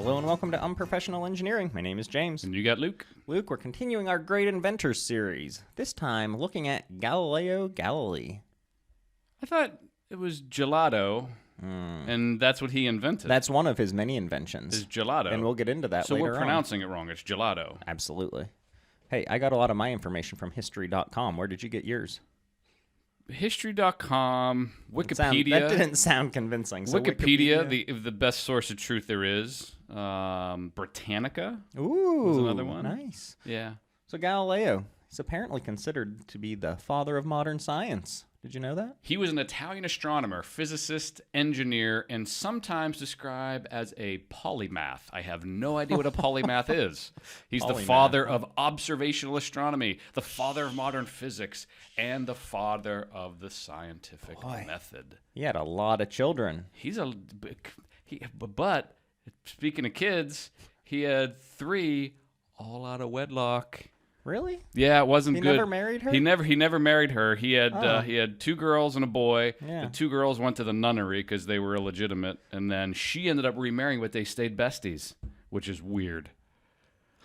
Hello and welcome to Unprofessional Engineering. My name is James. And you got Luke. Luke, we're continuing our Great Inventors series, this time looking at Galileo Galilei. I thought it was gelato, and that's what he invented. That's one of his many inventions. Is gelato. And we'll get into that so later we're pronouncing it wrong. It's gelato. Absolutely. Hey, I got a lot of my information from history.com. Where did you get yours? History.com, Wikipedia. That didn't sound convincing. So Wikipedia, the best source of truth there is. Britannica. Ooh, was another one. Nice. Yeah. So Galileo is apparently considered to be the father of modern science. Did you know that? He was an Italian astronomer, physicist, engineer, and sometimes described as a polymath. I have no idea what a polymath is. He's the father of observational astronomy, the father of modern physics, and the father of the scientific method. He had a lot of children. But speaking of kids, he had 3 all out of wedlock. Really? Yeah, it wasn't good. He never married her? He never married her. He had 2 girls and a boy. Yeah. The 2 girls went to the nunnery because they were illegitimate, and then she ended up remarrying, but they stayed besties, which is weird.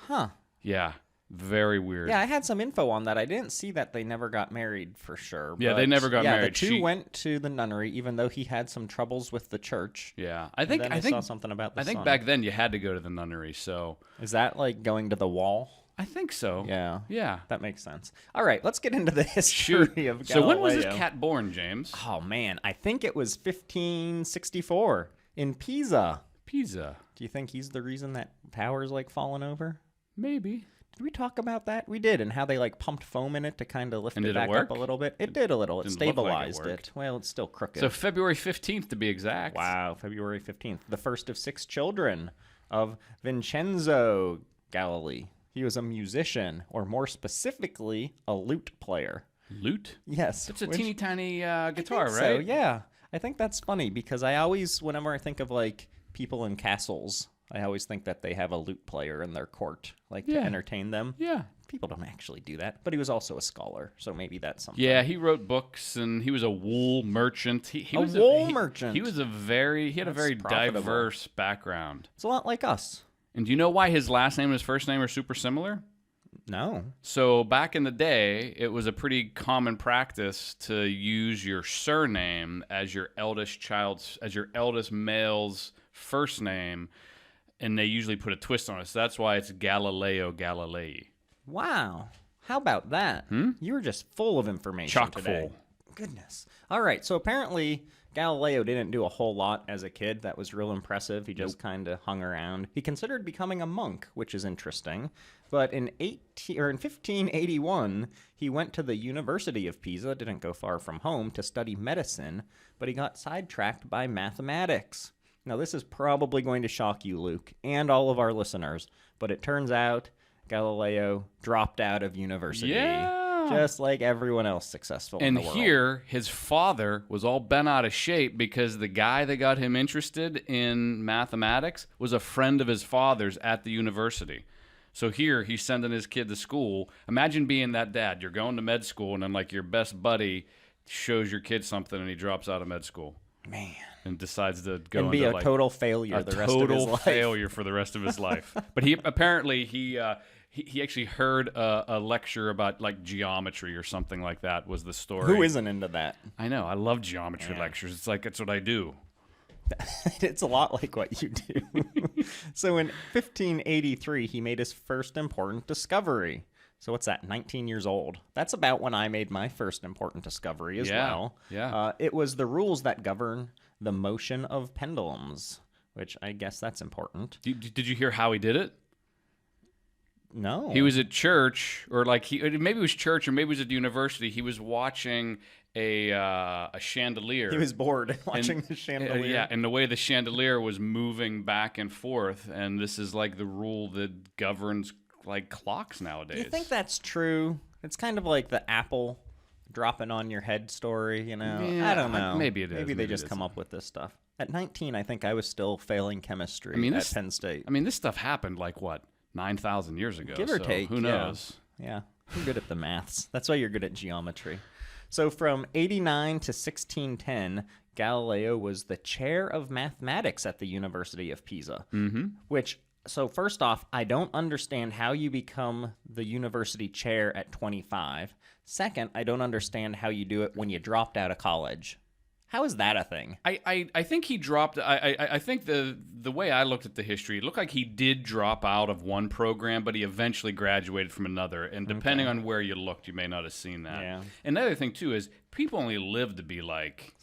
Huh. Yeah, very weird. Yeah, I had some info on that. I didn't see that they never got married for sure. Yeah, they never got married. The 2 went to the nunnery, even though he had some troubles with the church. Yeah, I think saw something about the I think son. back then you had to go to the nunnery. So is that like going to the wall? I think so. Yeah. Yeah. That makes sense. All right, let's get into the history of Galileo. So when was this cat born, James? Oh, man. I think it was 1564 in Pisa. Pisa. Do you think he's the reason that tower's like falling over? Maybe. Did we talk about that? We did, and how they like pumped foam in it to kind of lift it back up a little bit. It did a little. It stabilized it. Well, it's still crooked. So February 15th to be exact. Wow, February 15th. The first of 6 children of Vincenzo Galilei. He was a musician, or more specifically, a lute player. Lute? Yes. It's a teeny tiny guitar, right? So, yeah. I think that's funny because I always, whenever I think of like people in castles, I always think that they have a lute player in their court, like to entertain them. Yeah. People don't actually do that, but he was also a scholar, so maybe that's something. Yeah, he wrote books, and he was a wool merchant. He was merchant. He had a very diverse background. It's a lot like us. And do you know why his last name and his first name are super similar? No. So back in the day, it was a pretty common practice to use your surname as your eldest male's first name, and they usually put a twist on it. So that's why it's Galileo Galilei. Wow. How about that? You were just full of information Chock today. full. Goodness. All right. So apparently Galileo didn't do a whole lot as a kid. That was real impressive. He just kind of hung around. He considered becoming a monk, which is interesting. But in 1581, he went to the University of Pisa, didn't go far from home, to study medicine, but he got sidetracked by mathematics. Now, this is probably going to shock you, Luke, and all of our listeners, but it turns out Galileo dropped out of university. Yeah. Just like everyone else successful in the world. And here, his father was all bent out of shape because the guy that got him interested in mathematics was a friend of his father's at the university. So here, he's sending his kid to school. Imagine being that dad. You're going to med school, and then like your best buddy shows your kid something, and he drops out of med school. Man. And decides to go and be into a total failure the rest of his life. Total failure for the rest of his life. But he actually heard a lecture about like geometry or something like that was the story. Who isn't into that? I know. I love geometry lectures. It's like it's what I do. It's a lot like what you do. So in 1583, he made his first important discovery. So what's that, 19 years old? That's about when I made my first important discovery as well. Yeah. It was the rules that govern the motion of pendulums, which I guess that's important. Did you hear how he did it? No. He was at church, or like maybe it was church, or maybe it was at the university. He was watching a chandelier. He was bored watching the chandelier. Yeah, and the way the chandelier was moving back and forth, and this is like the rule that governs like clocks nowadays. Do you think that's true? It's kind of like the apple dropping on your head story, you know? Yeah, I don't know. Maybe it is. Maybe they just come up with this stuff. At 19, I think I was still failing chemistry at Penn State. I mean, this stuff happened like, what, 9,000 years ago? Give or take. Who knows? Yeah. You're good at the maths. That's why you're good at geometry. So from 89 to 1610, Galileo was the chair of mathematics at the University of Pisa, which, so first off, I don't understand how you become the university chair at 25. Second, I don't understand how you do it when you dropped out of college. How is that a thing? I think he dropped. I think the way I looked at the history, it looked like he did drop out of one program, but he eventually graduated from another. And depending on where you looked, you may not have seen that. Yeah. And the other thing too is people only live to be like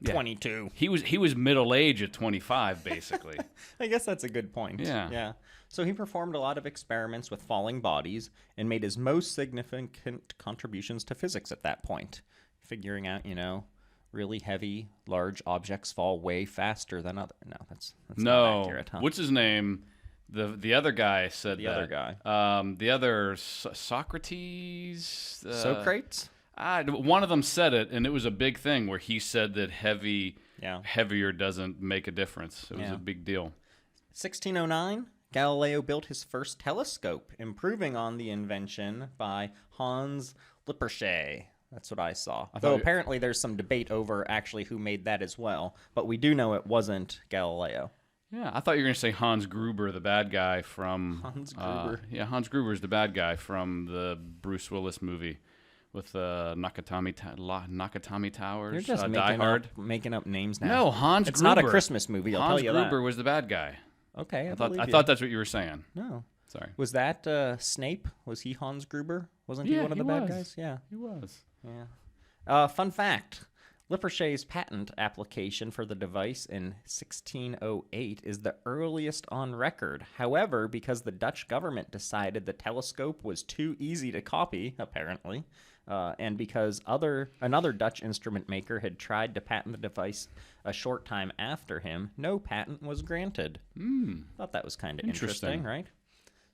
22. He was middle age at 25, basically. I guess that's a good point. Yeah. So he performed a lot of experiments with falling bodies and made his most significant contributions to physics at that point, figuring out, really heavy, large objects fall way faster than other. No, that's not accurate, huh? What's his name? The other guy said The that. other guy. The other Socrates. Socrates? One of them said it, and it was a big thing where he said that Yeah. heavier doesn't make a difference. It was a big deal. 1609, Galileo built his first telescope, improving on the invention by Hans Lippershey. That's what I saw. Though apparently there's some debate over actually who made that as well. But we do know it wasn't Galileo. Yeah, I thought you were going to say Hans Gruber, the bad guy from... Hans Gruber. Hans Gruber's the bad guy from the Bruce Willis movie with Nakatomi Towers. You're just Die Hard. making up names now. No, Hans It's Gruber. not a Christmas movie, I'll tell you Hans Gruber that. was the bad guy. Okay, I believe you. thought that's what you were saying. No. Sorry. Was that Snape? Was he Hans Gruber? Wasn't he one of the bad guys? Yeah. He was. Yeah. Fun fact. Lippershey's patent application for the device in 1608 is the earliest on record. However, because the Dutch government decided the telescope was too easy to copy, apparently, and because another Dutch instrument maker had tried to patent the device a short time after him, no patent was granted. Thought that was kind of interesting, right?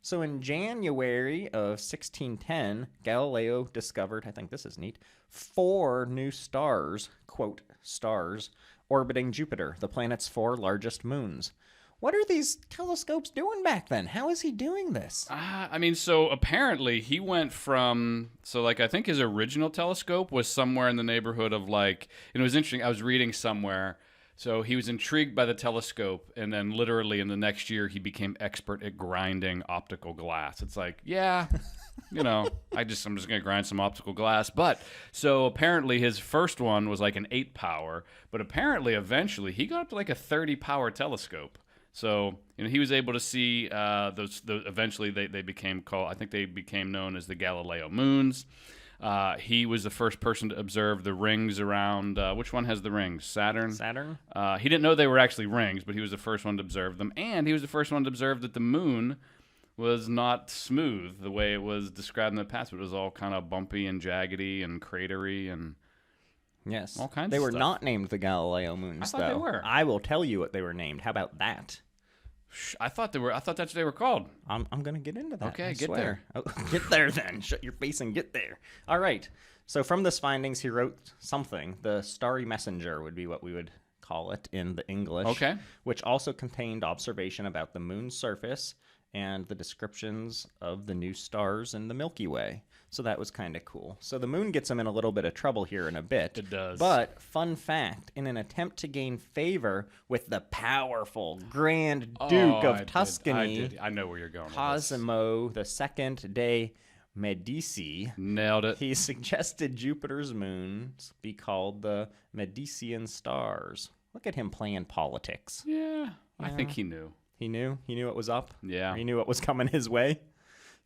So in January of 1610, Galileo discovered, I think this is neat, 4 new stars, quote, stars, orbiting Jupiter, the planet's 4 largest moons. What are these telescopes doing back then? How is he doing this? So apparently he went from, I think his original telescope was somewhere in the neighborhood of and it was interesting, I was reading somewhere, so he was intrigued by the telescope, and then literally in the next year, he became expert at grinding optical glass. It's I'm just going to grind some optical glass. But, so apparently his first one was an 8 power, but apparently eventually he got up to a 30 power telescope. So, he was able to see those eventually they became called, I think they became known as the Galileo moons. He was the first person to observe the rings around, which one has the rings? Saturn? Saturn? He didn't know they were actually rings, but he was the first one to observe them. And he was the first one to observe that the moon was not smooth the way it was described in the past. It was all kind of bumpy and jaggedy and cratery and yes, all kinds they of were stuff. not named the Galileo moons, I thought they were. I will tell you what they were named. How about that? I thought that's what they were called. I'm going to get into that. Okay, I get swear. there. Oh, get there then. Shut your face and get there. All right. So from this findings, he wrote something. The Starry Messenger would be what we would call it in the English. Okay. Which also contained observation about the moon's surface and the descriptions of the new stars in the Milky Way. So that was kind of cool. So the moon gets him in a little bit of trouble here in a bit. It does. But fun fact, in an attempt to gain favor with the powerful Grand Duke of Tuscany, I know where you're going with this. Cosimo II de Medici, Nailed it. he suggested Jupiter's moons be called the Medicean stars. Look at him playing politics. Yeah, I think he knew. He knew what was up. Yeah. He knew what was coming his way.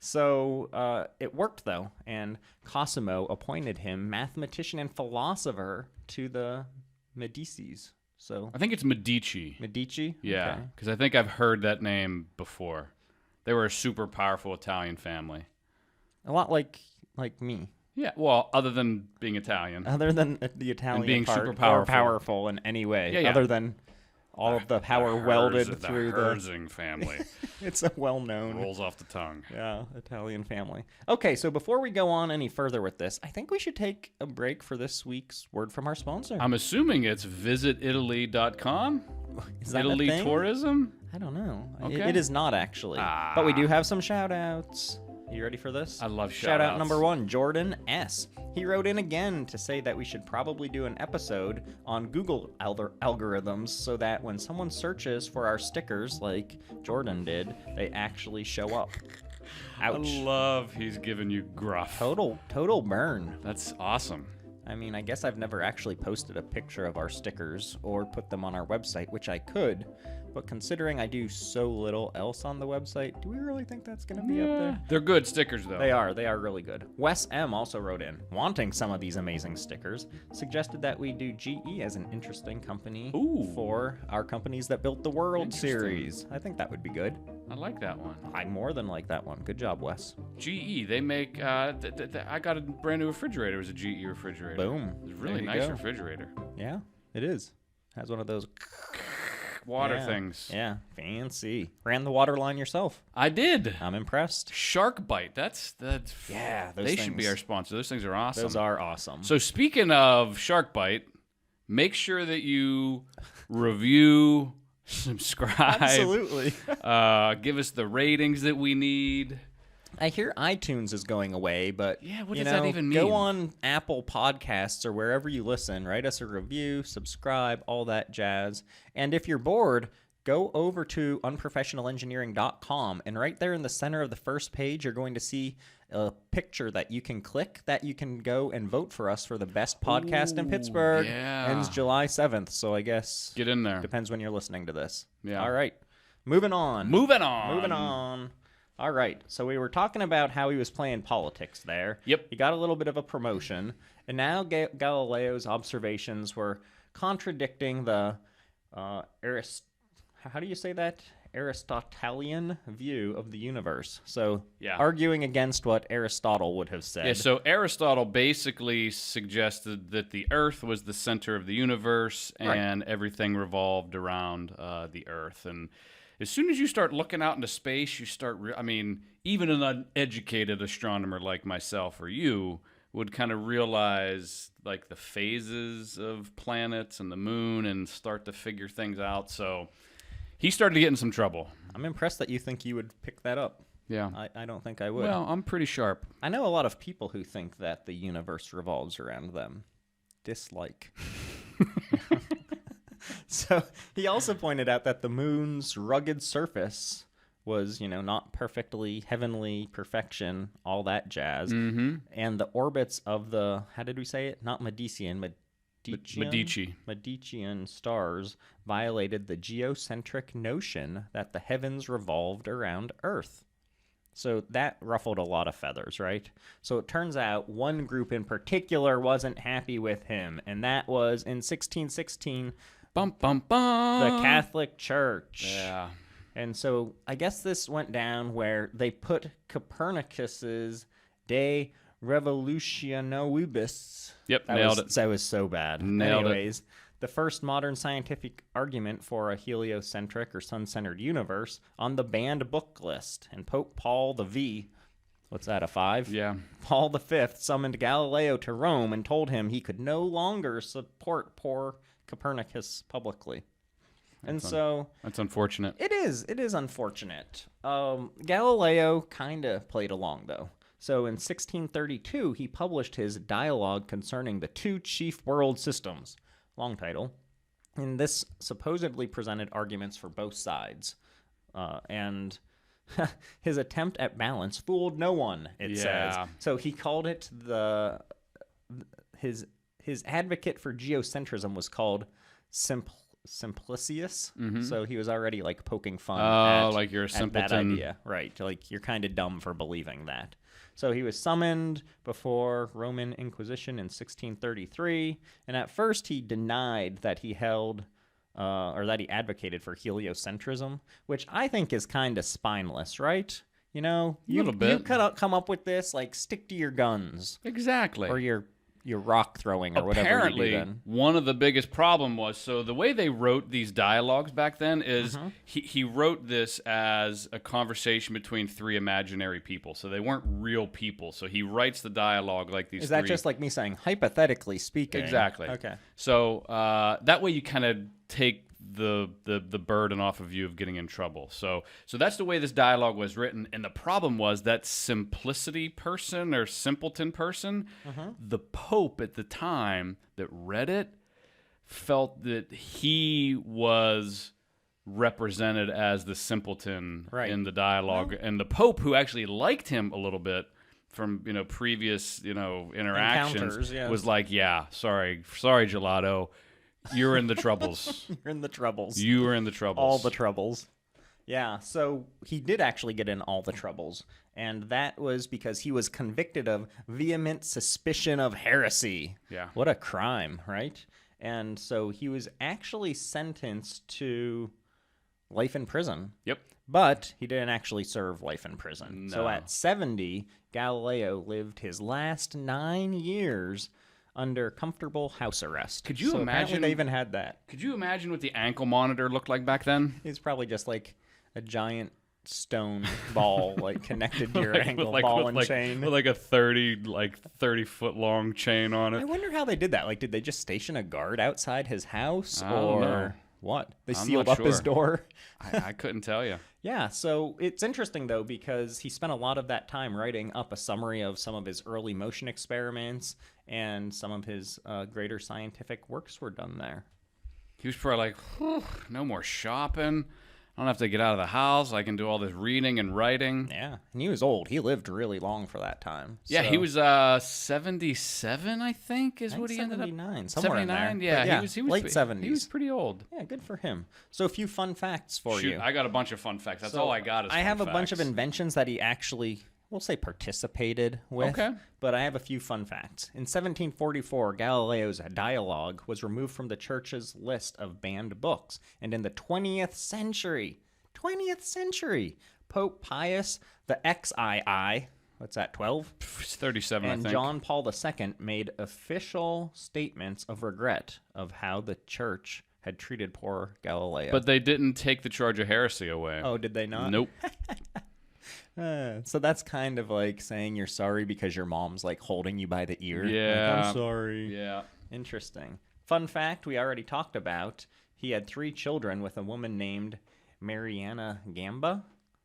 So it worked, though, and Cosimo appointed him mathematician and philosopher to the Medicis. So I think it's Medici. Medici? Yeah, Okay. because I think I've heard that name before. They were a super powerful Italian family. A lot like me. Yeah, well, other than being Italian. Other than the Italian being part, super or powerful. powerful in any way. Yeah. Other than all of the power welded through the the... Herzing family. It's a well-known... Rolls off the tongue. Yeah, Italian family. Okay, so before we go on any further with this, I think we should take a break for this week's word from our sponsor. I'm assuming it's visititaly.com? Is that Italy a thing? tourism? I don't know. Okay. It is not, actually. But we do have some shout-outs. You ready for this? I love shout out shout-outs. number 1, Jordan S. He wrote in again to say that we should probably do an episode on Google algorithms so that when someone searches for our stickers, like Jordan did, they actually show up. Ouch. I love he's giving you gruff. Total burn. That's awesome. I mean, I guess I've never actually posted a picture of our stickers or put them on our website, which I could. But considering I do so little else on the website, do we really think that's going to be up there? They're good stickers, though. They are really good. Wes M. also wrote in, wanting some of these amazing stickers, suggested that we do GE as an interesting company for our Companies That Built the World series. I think that would be good. I like that one. I more than like that one. Good job, Wes. GE, they make, I got a brand new refrigerator. It was a GE refrigerator. Boom. It's a really nice refrigerator. Yeah, it is. Has one of those water things. Yeah, fancy. Ran the water line yourself. I did. I'm impressed. Shark Bite. That's yeah. They should be our sponsor. Those things are awesome. Those are awesome. So speaking of Shark Bite, make sure that you review, subscribe. Absolutely. Give us the ratings that we need. I hear iTunes is going away, but yeah, what does that even mean? Go on Apple Podcasts or wherever you listen, write us a review, subscribe, all that jazz. And if you're bored, go over to unprofessionalengineering.com, and right there in the center of the first page, you're going to see a picture that you can click that you can go and vote for us for the best podcast in Pittsburgh. Yeah. Ends July 7th, so I guess get in there. Depends when you're listening to this. Yeah. All right. Moving on. All right, so we were talking about how he was playing politics there. Yep. He got a little bit of a promotion, and now Galileo's observations were contradicting the how do you say that? Aristotelian view of the universe. So arguing against what Aristotle would have said. Yeah, so Aristotle basically suggested that the Earth was the center of the universe and everything revolved around the Earth. And as soon as you start looking out into space, you start, even an uneducated astronomer like myself or you would kind of realize like the phases of planets and the moon and start to figure things out. So he started to get in some trouble. I'm impressed that you think you would pick that up. Yeah. I don't think I would. Well, I'm pretty sharp. I know a lot of people who think that the universe revolves around them. Dislike. So he also pointed out that the moon's rugged surface was, not perfectly heavenly perfection, all that jazz. Mm-hmm. And the orbits of the, how did we say it? Not Medicean stars violated the geocentric notion that the heavens revolved around Earth. So that ruffled a lot of feathers, right? So it turns out one group in particular wasn't happy with him, and that was in 1616... Bum, bum, bum. The Catholic Church. Yeah. And so I guess this went down where they put Copernicus's De Revolutionibus. Yep, nailed it. That was so bad. Nailed it. The first modern scientific argument for a heliocentric or sun-centered universe on the banned book list. And Pope Paul the V, what's that, a 5? Yeah. Paul V summoned Galileo to Rome and told him he could no longer support poor Copernicus publicly. That's unfortunate. It is unfortunate. Galileo kind of played along, though. So in 1632, he published his Dialogue concerning the two chief world systems. Long title. And this supposedly presented arguments for both sides. And his attempt at balance fooled no one, it says. So he called it his advocate for geocentrism was called Simplicius. Mm-hmm. So he was already like poking fun like you're a simpleton. That idea. Right. Like you're kind of dumb for believing that. So he was summoned before Roman Inquisition in 1633. And at first he denied that he held or that he advocated for heliocentrism, which I think is kind of spineless, right? You come up with this, like stick to your guns. Exactly. Or your rock throwing or whatever you do then. Apparently, one of the biggest problem was, so the way they wrote these dialogues back then is he wrote this as a conversation between three imaginary people. So they weren't real people. So he writes the dialogue like these Is that just like me saying, hypothetically speaking? Exactly. Okay. So that way you kind of take the burden off of you of getting in trouble. So that's the way this dialogue was written. And the problem was that simplicity person or simpleton person, the Pope at the time that read it felt that he was represented as the simpleton in the dialogue, and the Pope, who actually liked him a little bit from previous interactions, was like, yeah, sorry Gelato, you're in the troubles. You're in the troubles. You are in the troubles. All the troubles. Yeah, so he did actually get in all the troubles, and that was because he was convicted of vehement suspicion of heresy. Yeah. What a crime, right? And so he was actually sentenced to life in prison. Yep. But he didn't actually serve life in prison. No. So at 70, Galileo lived his last 9 years under comfortable house arrest. Could you imagine? They even had that. Could you imagine what the ankle monitor looked like back then? It's probably just like a giant stone ball like connected to your ankle, chain. With like a 30 foot long chain on it. I wonder how they did that. Like, did they just station a guard outside his house, I don't know. What? They I'm sealed not up his sure. door? I couldn't tell you. Yeah, so it's interesting, though, because he spent a lot of that time writing up a summary of some of his early motion experiments, and some of his greater scientific works were done there. He was probably like, whew, no more shopping. I don't have to get out of the house. I can do all this reading and writing. Yeah, and he was old. He lived really long for that time. Yeah, so. He was 77, I think, is what he ended up. 79, somewhere 79, in there. yeah. Yeah, He was late 70s. He was pretty old. Yeah, good for him. So a few fun facts for you. I got a bunch of fun facts. That's So all I got is I have fun a bunch of facts. inventions that he actually, we'll say, participated with. Okay. But I have a few fun facts. In 1744, Galileo's Dialogue was removed from the church's list of banned books. And in the 20th century, Pope Pius the XII, what's that, 12? It's 37, And I think. John Paul II made official statements of regret of how the church had treated poor Galileo. But they didn't take the charge of heresy away. Oh, did they not? Nope. So that's kind of like saying you're sorry because your mom's like holding you by the ear. Yeah. Like, I'm sorry. Yeah. Interesting. Fun fact we already talked about. He had 3 children with a woman named Mariana Gamba,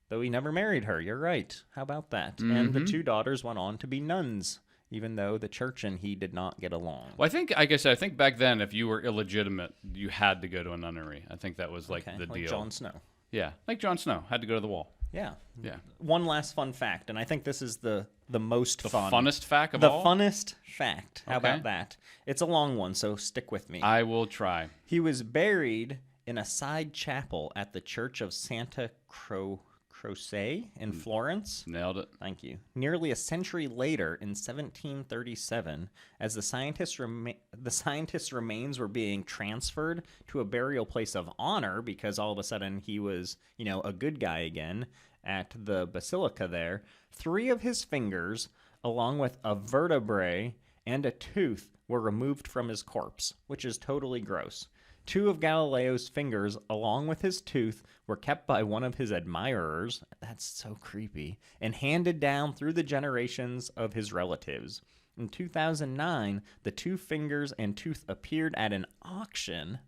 though he never married her. You're right. How about that? And the 2 daughters went on to be nuns, even though the church and he did not get along. Well, I think back then, if you were illegitimate, you had to go to a nunnery. I think that was like the deal. Jon Snow. Yeah, like Jon Snow had to go to the wall. Yeah. Yeah. One last fun fact, and I think this is the most fun. Funnest fact of the all? funnest fact. How Okay. about that? It's a long one, so stick with me. I will try. He was buried in a side chapel at the Church of Santa Croce in Florence. Nailed it. Thank you. Nearly a century later, in 1737, as the scientist's remains were being transferred to a burial place of honor because all of a sudden he was, a good guy again at the basilica there, 3 of his fingers, along with a vertebrae and a tooth, were removed from his corpse, which is totally gross. 2 of Galileo's fingers, along with his tooth, were kept by one of his admirers, that's so creepy, and handed down through the generations of his relatives. In 2009, the 2 fingers and tooth appeared at an auction,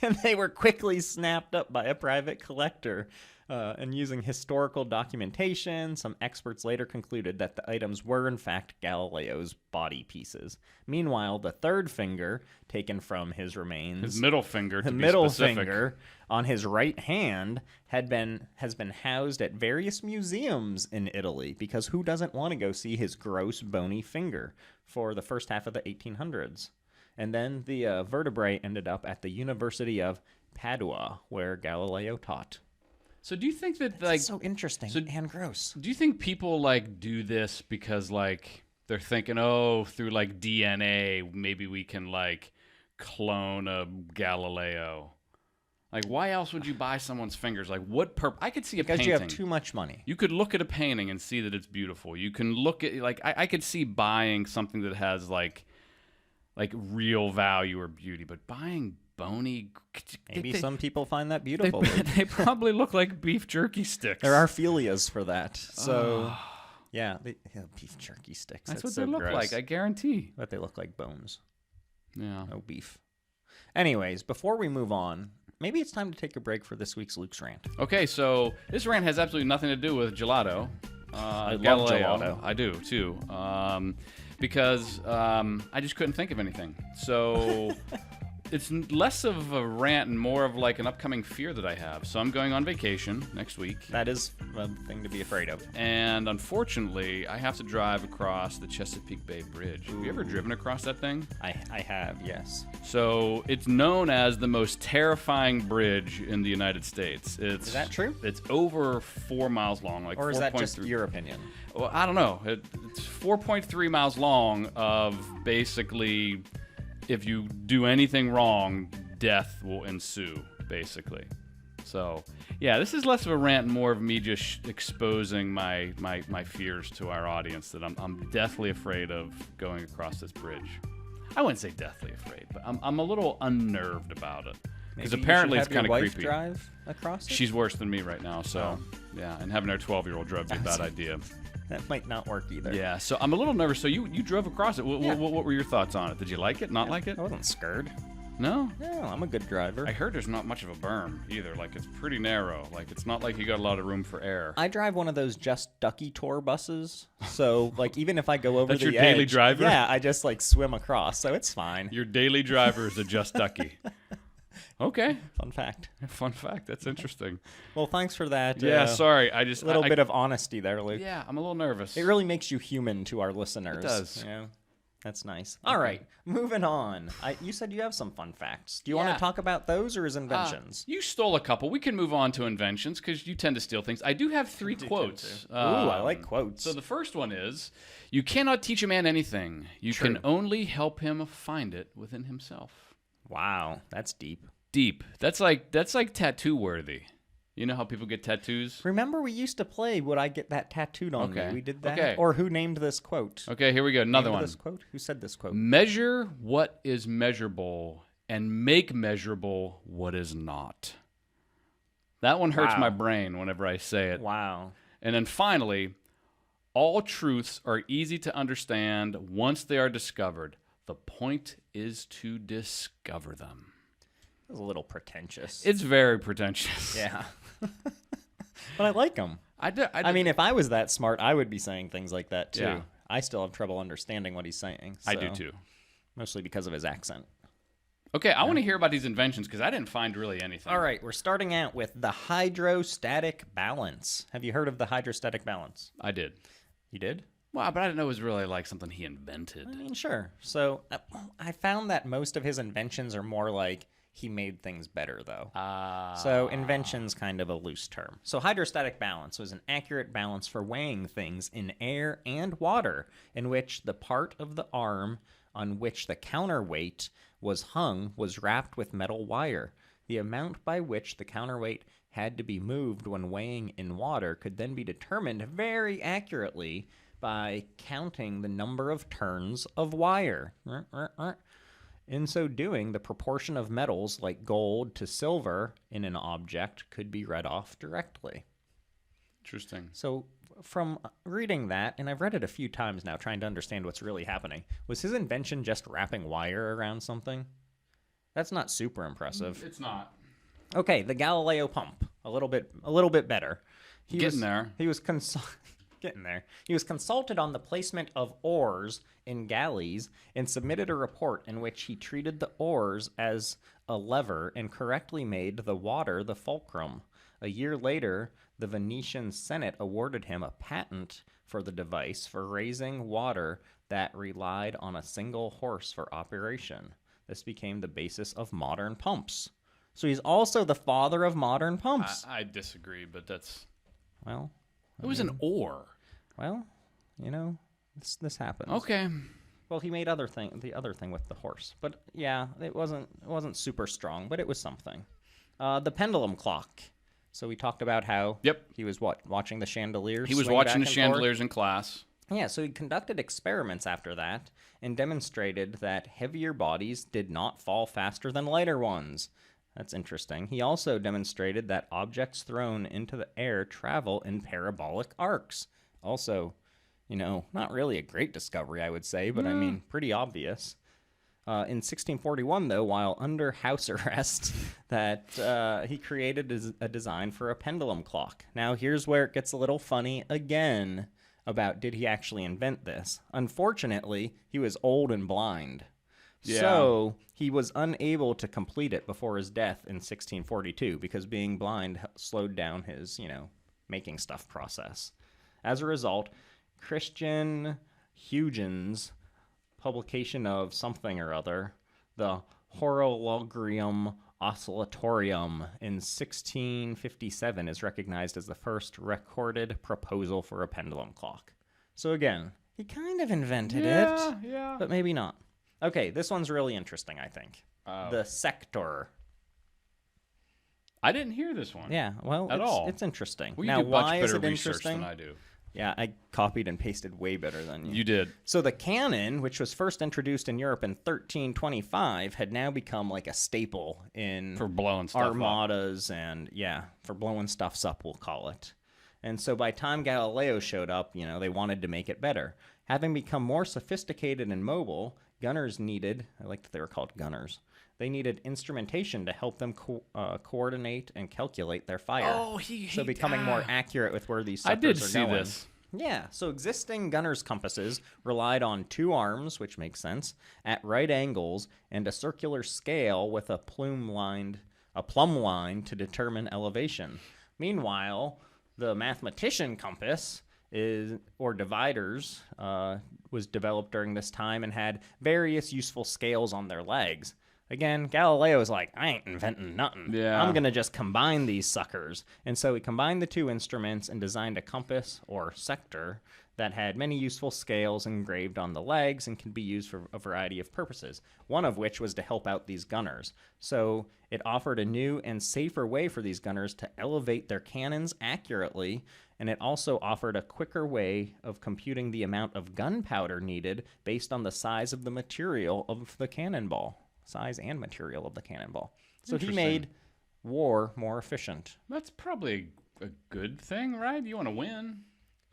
and they were quickly snapped up by a private collector. And using historical documentation, some experts later concluded that the items were, in fact, Galileo's body pieces. Meanwhile, the 3rd finger, taken from his remains, His middle finger, to the be middle specific. finger on his right hand, has been housed at various museums in Italy, because who doesn't want to go see his gross, bony finger for the first half of the 1800s? And then the vertebrae ended up at the University of Padua, where Galileo taught. So do you think that That's so interesting and gross. Do you think people do this because they're thinking, through DNA maybe we can clone a Galileo? Why else would you buy someone's fingers? What purpose? I could see a Because painting. you have too much money. You could look at a painting and see that it's beautiful. You can look at I could see buying something that has real value or beauty, but buying bony. Maybe some people find that beautiful. They probably look like beef jerky sticks. There are philias for that. So, yeah, beef jerky sticks. That's what so they look gross. like. I guarantee. But they look like bones. Yeah. No beef. Anyways, before we move on, maybe it's time to take a break for this week's Luke's Rant. Okay, so this rant has absolutely nothing to do with gelato. I love Galileo. gelato. I do, too. Because I just couldn't think of anything. So it's less of a rant and more of like an upcoming fear that I have. So I'm going on vacation next week. That is a thing to be afraid of. And unfortunately, I have to drive across the Chesapeake Bay Bridge. Have you ever driven across that thing? I have, yes. So it's known as the most terrifying bridge in the United States. Is that true? It's over 4 miles long, like Or is that just 4.3 your opinion? Well, I don't know. It's 4.3 miles long of basically, if you do anything wrong, death will ensue, basically. So, yeah, this is less of a rant and more of me just exposing my fears to our audience that I'm deathly afraid of going across this bridge. I wouldn't say deathly afraid, but I'm a little unnerved about it. Because apparently it's kind of creepy. Drive across it? She's worse than me right now, so, yeah, and having her 12-year-old drive would be a bad idea. That might not work either. Yeah, so I'm a little nervous. So you drove across it. Yeah. What were your thoughts on it? Did you like it? Not like it? I wasn't scared. No? No, I'm a good driver. I heard there's not much of a berm either. Like, it's pretty narrow. Like, it's not like you got a lot of room for air. I drive one of those Just Ducky tour buses. So, like, even if I go over That's the your daily edge, driver? Yeah, I just, like, swim across. So it's fine. Your daily driver is a Just Ducky. Okay. Fun fact. Fun fact. That's interesting. Well, thanks for that. Yeah, sorry. A little bit of honesty there, Luke. Yeah, I'm a little nervous. It really makes you human to our listeners. It does. You know? That's nice. All right, moving on. You said you have some fun facts. Do you want to talk about those or is inventions? You stole a couple. We can move on to inventions because you tend to steal things. I do have 3 quotes. Ooh, I like quotes. So the first one is, you cannot teach a man anything. You can only help him find it within himself. Wow, that's deep. Deep. That's like tattoo worthy. You know how people get tattoos? Remember we used to play Would I Get That Tattooed on Me? We did that. Okay. Or who named this quote? Okay, here we go. Another one. This quote? Who said this quote? Measure what is measurable and make measurable what is not. That one hurts my brain whenever I say it. Wow. And then finally, all truths are easy to understand once they are discovered. The point is to discover them. That was a little pretentious. It's very pretentious. Yeah. But I like them. I mean, if I was that smart, I would be saying things like that too. Yeah. I still have trouble understanding what he's saying. I do too. Mostly because of his accent. Okay, I want to hear about these inventions because I didn't find really anything. All right, we're starting out with the hydrostatic balance. Have you heard of the hydrostatic balance? I did. You did? Well, but I didn't know it was really like something he invented. I mean, sure. So I found that most of his inventions are more like he made things better, though. So invention's kind of a loose term. So hydrostatic balance was an accurate balance for weighing things in air and water, in which the part of the arm on which the counterweight was hung was wrapped with metal wire. The amount by which the counterweight had to be moved when weighing in water could then be determined very accurately by counting the number of turns of wire. In so doing, the proportion of metals like gold to silver in an object could be read off directly. Interesting. So from reading that, and I've read it a few times now trying to understand what's really happening, was his invention just wrapping wire around something? That's not super impressive. It's not. Okay, the Galileo pump. A little bit better. Getting there. He was getting there. He was consulted on the placement of oars in galleys and submitted a report in which he treated the oars as a lever and correctly made the water the fulcrum. A year later, the Venetian Senate awarded him a patent for the device for raising water that relied on a single horse for operation. This became the basis of modern pumps. So he's also the father of modern pumps. I disagree, but that's... Well... It was an oar. Well, you know, this happens. Okay. Well, he made the other thing with the horse, but yeah, it wasn't super strong, but it was something. The pendulum clock. So we talked about how he was watching the chandeliers. He was watching the chandeliers in class. Yeah, so he conducted experiments after that and demonstrated that heavier bodies did not fall faster than lighter ones. That's interesting. He also demonstrated that objects thrown into the air travel in parabolic arcs. Also, you know, not really a great discovery, I would say, but I mean, pretty obvious. In 1641, though, while under house arrest, that he created a design for a pendulum clock. Now, here's where it gets a little funny again about did he actually invent this. Unfortunately, he was old and blind. Yeah. So he was unable to complete it before his death in 1642 because being blind slowed down his, making stuff process. As a result, Christian Huygens' publication of something or other, the Horologium Oscillatorium in 1657 is recognized as the first recorded proposal for a pendulum clock. So again, he kind of invented it, but maybe not. Okay, this one's really interesting, I think. The sector. I didn't hear this one. Yeah, well, it's interesting. Well, you now, do why much is better it research interesting? than I do. Yeah, I copied and pasted way better than you. You did. So the cannon, which was first introduced in Europe in 1325, had now become like a staple in For blowing stuff armadas and, for blowing stuffs up, we'll call it. And so by the time Galileo showed up, they wanted to make it better. Having become more sophisticated and mobile, gunners needed, I like that they were called gunners, they needed instrumentation to help them coordinate and calculate their fire. Oh, so becoming more accurate with where these suckers I did are see going. this. Yeah, so existing gunners' compasses relied on two arms, which makes sense, at right angles, and a circular scale with a plumb line to determine elevation. Meanwhile, the mathematician compass or dividers was developed during this time and had various useful scales on their legs. Again, Galileo is like, I ain't inventing nothing. Yeah. I'm going to just combine these suckers. And so he combined the two instruments and designed a compass, or sector, that had many useful scales engraved on the legs and can be used for a variety of purposes, one of which was to help out these gunners. So it offered a new and safer way for these gunners to elevate their cannons accurately, and it also offered a quicker way of computing the amount of gunpowder needed based on the size of the material of the cannonball. Size and material of the cannonball. So he made war more efficient. That's probably a good thing, right? You want to win.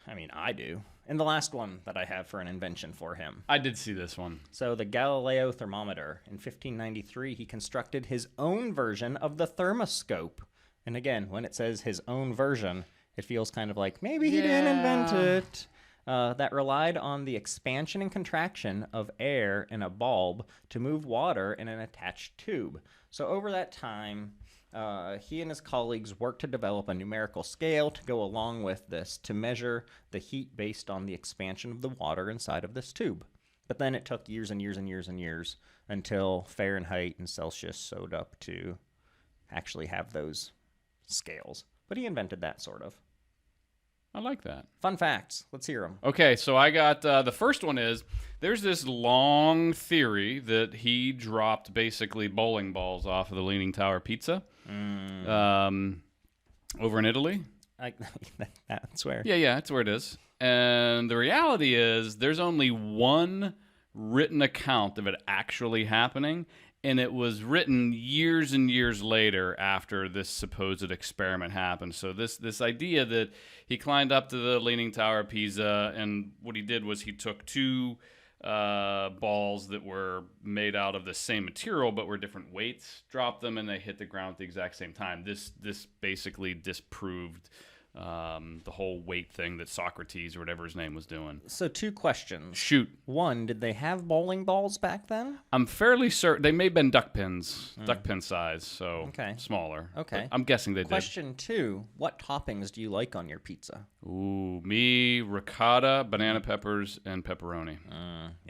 I mean, I do. And the last one that I have for an invention for him. I did see this one. So the Galileo thermometer. In 1593, he constructed his own version of the thermoscope. And again, when it says his own version, it feels kind of like maybe he didn't invent it. That relied on the expansion and contraction of air in a bulb to move water in an attached tube. So over that time, he and his colleagues worked to develop a numerical scale to go along with this to measure the heat based on the expansion of the water inside of this tube. But then it took years and years and years and years until Fahrenheit and Celsius showed up to actually have those scales. But he invented that, sort of. I like that. Fun facts. Let's hear them. Okay, so I got the first one is there's this long theory that he dropped basically bowling balls off of the Leaning Tower Pizza over in Italy. That's where. Yeah, that's where it is. And the reality is there's only one written account of it actually happening, and it was written years and years later after this supposed experiment happened. So this idea that he climbed up to the Leaning Tower of Pisa, and what he did was he took two balls that were made out of the same material but were different weights, dropped them, and they hit the ground at the exact same time. This basically disproved the whole weight thing that Socrates or whatever his name was doing. So 2 questions. Shoot. One, did they have bowling balls back then? I'm fairly certain they may have been duck pin size, so smaller. Okay. I'm guessing they did. Question 2, what toppings do you like on your pizza? Ooh, me, ricotta, banana peppers, and pepperoni.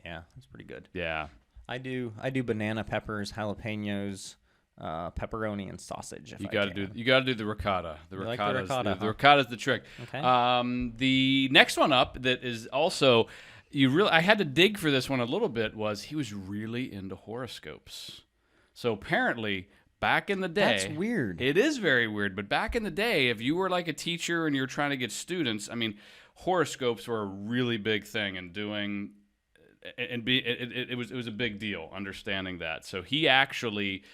Yeah, that's pretty good. Yeah. I do banana peppers, jalapenos, pepperoni, and sausage. You got to do the ricotta. The ricotta's the trick. Okay. The next one up that is also I had to dig for this one a little bit was he was really into horoscopes. So apparently back in the day, that's weird. It is very weird, but back in the day, if you were like a teacher and you're trying to get students, I mean, horoscopes were a really big thing, and it was a big deal understanding that. So he actually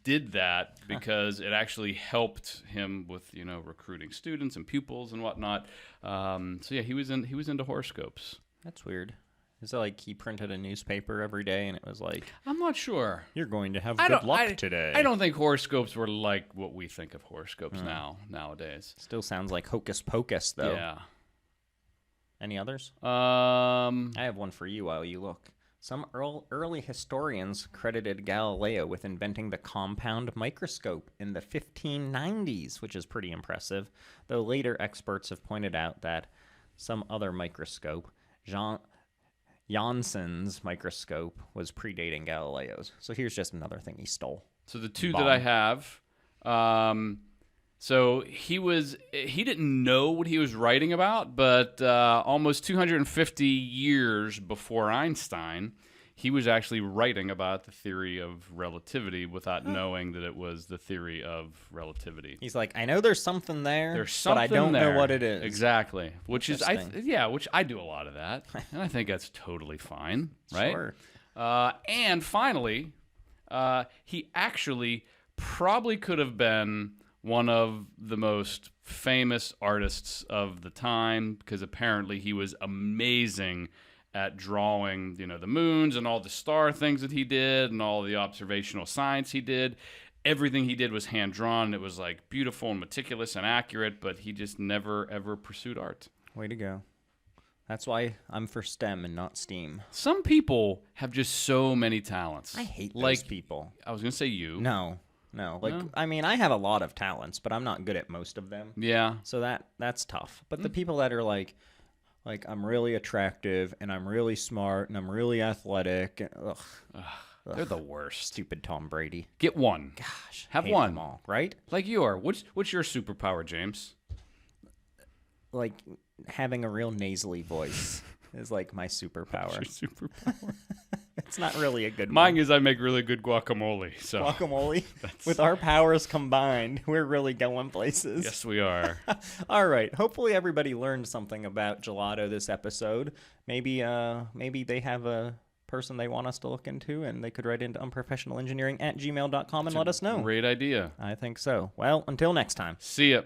did that because it actually helped him with recruiting students and pupils and whatnot. So yeah, he was into horoscopes. That's weird. Is it like he printed a newspaper every day and it was like, I'm not sure. you're going to have good luck today? I don't think horoscopes were like what we think of horoscopes nowadays. Still sounds like hocus pocus, though. Yeah. Any others? I I have one for you while you look. Some early historians credited Galileo with inventing the compound microscope in the 1590s, which is pretty impressive, though later experts have pointed out that some other microscope, Janssen's microscope, was predating Galileo's. So here's just another thing he stole. So the two that I have, so he didn't know what he was writing about, but almost 250 years before Einstein, he was actually writing about the theory of relativity without knowing that it was the theory of relativity. He's like, I know there's something there, There's something but I don't there. know what it is. Exactly. Which is, Interesting. which I do a lot of that, and I think that's totally fine, right? Sure. And finally, he actually probably could have been one of the most famous artists of the time, because apparently he was amazing at drawing, the moons and all the star things that he did and all the observational science he did. Everything he did was hand-drawn. It was like beautiful and meticulous and accurate, but he just never, ever pursued art. Way to go. That's why I'm for STEM and not STEAM. Some people have just so many talents. I hate those people. I was going to say you. No. No? I mean, I have a lot of talents, but I'm not good at most of them. Yeah. So that's tough. But the people that are like I'm really attractive and I'm really smart and I'm really athletic. And, They're the worst. Stupid Tom Brady. Get one. Gosh, Have hate one. them all, right? Like you are. What's your superpower, James? Like having a real nasally voice is like my superpower. Your superpower. It's not really a good Mine one. is I make really good guacamole. So Guacamole. With our powers combined, we're really going places. yes, we are. All right. Hopefully everybody learned something about gelato this episode. Maybe they have a person they want us to look into, and they could write into unprofessionalengineering@gmail.com and let us know. Great idea. I think so. Well, until next time. See ya.